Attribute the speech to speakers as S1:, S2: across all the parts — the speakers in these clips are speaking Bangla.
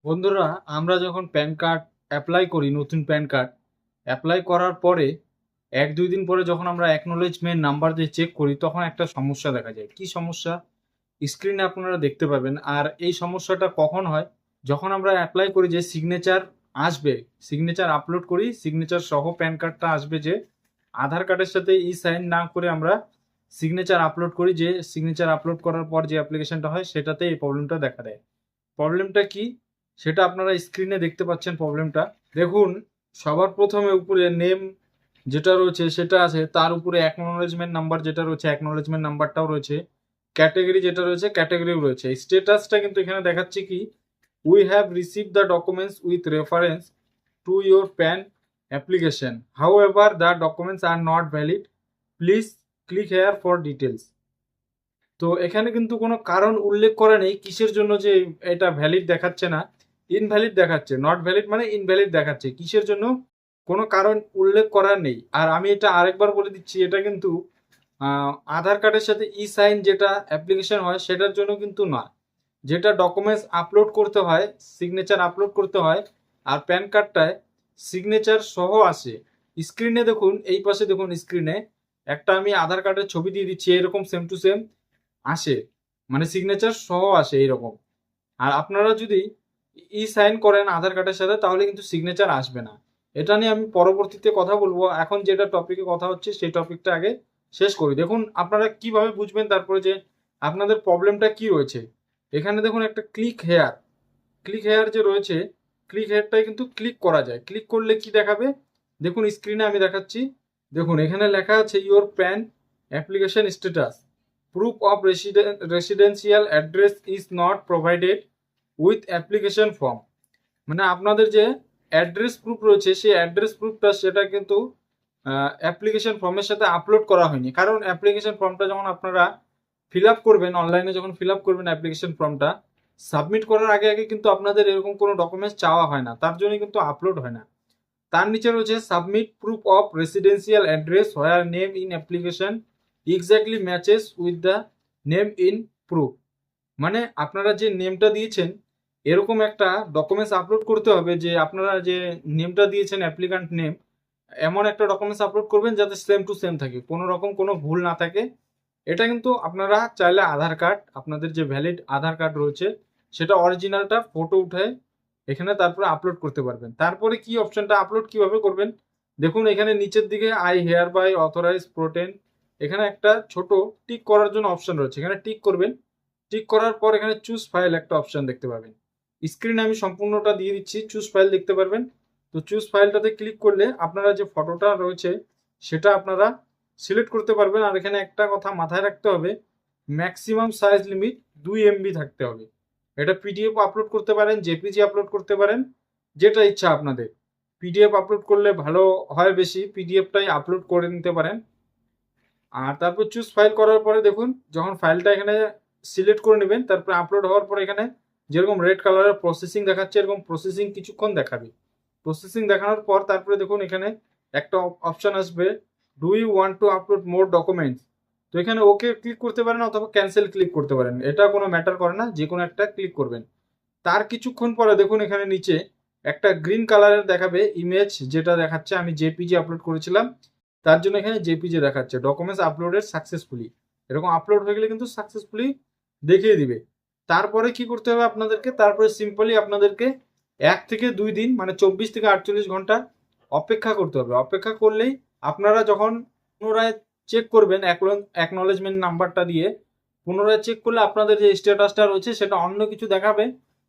S1: বন্ধুরা, আমরা যখন প্যান কার্ড অ্যাপ্লাই করি, নতুন প্যান কার্ড অ্যাপ্লাই করার পরে ১-২ দিন পরে যখন আমরা অ্যাকনোলেজমেন্ট নাম্বার দিয়ে চেক করি, তখন একটা সমস্যা দেখা যায়। কি সমস্যা? স্ক্রিনে আপনারা দেখতে পাবেন। আর এই সমস্যাটা কখন হয়? যখন আমরা অ্যাপ্লাই করি যে সিগনেচার আসবে, সিগনেচার আপলোড করি, সিগনেচার সহ প্যান কার্ডটা আসবে, যে আধার কার্ডের সাথে সাইন না করে আমরা সিগনেচার আপলোড করি, যে সিগনেচার আপলোড করার পর যে অ্যাপ্লিকেশনটা হয় সেটাতে এই প্রবলেমটা দেখা দেয়। প্রবলেমটা কি সেটা আপনারা স্ক্রিনে দেখতে পাচ্ছেন। প্রবলেমটা দেখুন, সবার প্রথমে উপরে নেম যেটা রয়েছে সেটা আছে, তার উপরে অ্যাকনোলেজমেন্ট নাম্বার যেটা রয়েছে অ্যাকনোলেজমেন্ট নাম্বারটাও রয়েছে, ক্যাটাগরি যেটা রয়েছে ক্যাটাগরিও রয়েছে। স্ট্যাটাসটা কিন্তু এখানে দেখাচ্ছে কি, we have receive the documents with reference to your pan application, how ever the documents are not valid, please click here for details. তো এখানে কিন্তু কোনো কারণ উল্লেখ করা নেই কিসের জন্য যে এটা ভ্যালিড দেখাচ্ছে না, ইনভ্যালিড দেখাচ্ছে। নট ভ্যালিড মানে ইনভ্যালিড দেখাচ্ছে, কিসের জন্য কোনো কারণ উল্লেখ করা নেই। আর আমি এটা আরেকবার বলে দিচ্ছি, এটা কিন্তু আধার কার্ডের সাথে সাইন যেটা অ্যাপ্লিকেশন হয় সেটার জন্য কিন্তু না। যেটা ডকুমেন্টস আপলোড করতে হয়, সিগনেচার আপলোড করতে হয়, আর প্যান কার্ডটায় সিগনেচার সহ আসে। স্ক্রিনে দেখুন, এই পাশে দেখুন স্ক্রিনে একটা আমি আধার কার্ডের ছবি দিয়ে দিচ্ছি, এরকম সেম টু সেম আসে, মানে সিগনেচার সহ আসে এইরকম। আর আপনারা যদি সাইন করেন আধার কার্ডের সাথে, তাহলে কিন্তু সিগনেচার আসবে না। এটা নিয়ে আমি পরবর্তীতে কথা বলবো। এখন যেটা টপিকে কথা হচ্ছে সেই টপিকটা আগে শেষ করি। দেখুন আপনারা কিভাবে বুঝবেন তারপরে যে আপনাদের প্রবলেমটা কি রয়েছে। এখানে দেখুন একটা ক্লিক হেয়ার, ক্লিক হেয়ার যে রয়েছে, ক্লিক হেয়ারটাই কিন্তু ক্লিক করা যায়। ক্লিক করলে কি দেখাবে দেখুন স্ক্রিনে আমি দেখাচ্ছি। দেখুন এখানে লেখা আছে your pan application status, proof of residential address is not provided with application form। মানে আপনাদের যে অ্যাড্রেস প্রুফ রয়েছে সেই অ্যাড্রেস প্রুফটা সেটা কিন্তু অ্যাপ্লিকেশন ফর্মের সাথে আপলোড করা হয়নি। কারণ অ্যাপ্লিকেশন ফর্মটা যখন আপনারা ফিল আপ করবেন, অনলাইনে যখন ফিল আপ করবেন অ্যাপ্লিকেশন ফর্মটা, সাবমিট করার আগে আগে কিন্তু আপনাদের এরকম কোনো ডকুমেন্টস চাওয়া হয় না, তার জন্য কিন্তু আপলোড হয় না। তার নিচে রয়েছে submit proof of residential address where name in application exactly matches with the name in proof. মানে আপনারা যে নেমটা দিয়েছেন এরকম একটা ডকুমেন্টস আপলোড করতে হবে, যে আপনারা যে নেমটা দিয়েছেন অ্যাপ্লিকান্ট নেম, এমন একটা ডকুমেন্টস আপলোড করবেন যাতে সেম টু সেম থাকে, কোনো রকম কোনো ভুল না থাকে। এটা কিন্তু আপনারা চাইলে আধার কার্ড, আপনাদের যে ভ্যালিড আধার কার্ড রয়েছে সেটা অরিজিনালটা ফটো উঠে এখানে তারপরে আপলোড করতে পারবেন। তারপরে কি অপশনটা আপলোড কিভাবে করবেন দেখুন, এখানে নিচের দিকে I here by authorize protein, এখানে একটা ছোট টিক করার জন্য অপশন রয়েছে, এখানে টিক করবেন। টিক করার পর এখানে চুজ ফাইল একটা অপশন দেখতে পাবেন। স্ক্রিনে আমি সম্পূর্ণটা দিয়ে দিচ্ছি, চুজ ফাইল দেখতে পারবেন। তো চুজ ফাইলটাতে ক্লিক করলে আপনারা যে ফটোটা রয়েছে সেটা আপনারা সিলেক্ট করতে পারবেন। আর এখানে একটা কথা মাথায় রাখতে হবে, ম্যাক্সিমাম সাইজ লিমিট 2 MB থাকতে হবে। এটা পিডিএফ আপলোড করতে পারেন, জেপিজি আপলোড করতে পারেন, যেটা ইচ্ছা আপনাদের। পিডিএফ আপলোড করলে ভালো হয়, বেশি পিডিএফটাই আপলোড করে নিতে পারেন। আর তারপর চুজ ফাইল করার পরে দেখুন, যখন ফাইলটা এখানে সিলেক্ট করে নেবেন, তারপরে আপলোড হওয়ার পরে এখানে যেরকম রেড কালারের প্রসেসিং দেখাচ্ছে, এরকম প্রসেসিং কিছুক্ষণ দেখাবে। প্রসেসিং দেখানোর পর তারপরে দেখুন এখানে একটা অপশন আসবে, do you want to upload more documents. তো এখানে ওকে ক্লিক করতে পারেন অথবা ক্যান্সেল ক্লিক করতে পারেন, এটা কোনো ম্যাটার করে না, যে কোনো একটা ক্লিক করবেন। তার কিছুক্ষণ পরে দেখুন এখানে নিচে একটা গ্রিন কালারের দেখাবে ইমেজ, যেটা দেখাচ্ছে আমি জেপিজি আপলোড করেছিলাম, তার জন্য এখানে জেপিজি দেখাচ্ছে ডকুমেন্টস আপলোডেড সাকসেসফুলি। এরকম আপলোড হয়ে গেলে কিন্তু সাকসেসফুলি দেখিয়ে দিবে। তারপরে কি করতে হবে আপনাদেরকে, তারপরে সিম্পলি আপনাদেরকে 1 থেকে 2 দিন মানে 24 থেকে 48 ঘন্টা অপেক্ষা করতে হবে। অপেক্ষা করলেই আপনারা যখন পুনরায় চেক করবেন অ্যাকনোলেজমেন্ট নাম্বারটা দিয়ে, পুনরায় চেক করলে আপনাদের যে স্ট্যাটাসটা রয়েছে সেটা অন্য কিছু দেখাবে,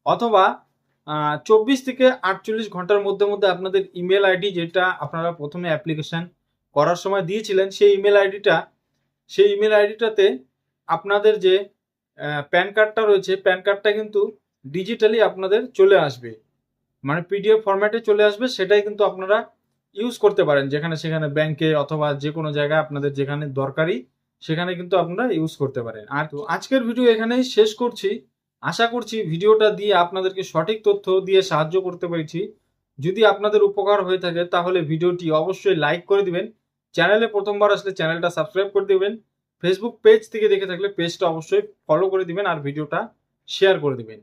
S1: অথবা 24 থেকে 48 ঘন্টার মধ্যে মধ্যে আপনাদের ইমেল আইডি, যেটা আপনারা প্রথমে অ্যাপ্লিকেশন করার সময় দিয়েছিলেন, সেই ইমেল আইডিটাতে আপনাদের যে প্যান কার্ডটা রয়েছে, প্যান কার্ডটা কিন্তু ডিজিটালি আপনাদের চলে আসবে, মানে পিডিএফ ফরম্যাটে চলে আসবে। সেটাই কিন্তু আপনারা ইউজ করতে পারেন, যেখানে সেখানে ব্যাংকে অথবা যে কোনো জায়গায় আপনাদের যেখানে দরকারি সেখানে কিন্তু আপনারা ইউজ করতে পারেন। আর তো আজকের ভিডিও এখানেই শেষ করছি। আশা করছি ভিডিওটা দিয়ে আপনাদেরকে সঠিক তথ্য দিয়ে সাহায্য করতে পেরেছি। যদি আপনাদের উপকার হয়ে থাকে তাহলে ভিডিওটি অবশ্যই লাইক করে দিবেন। চ্যানেলে প্রথমবার আসলে চ্যানেলটা সাবস্ক্রাইব করে দিবেন। ফেসবুক পেজ থেকে দেখে থাকলে পেজটা অবশ্যই ফলো করে দিবেন আর ভিডিওটা শেয়ার করে দিবেন।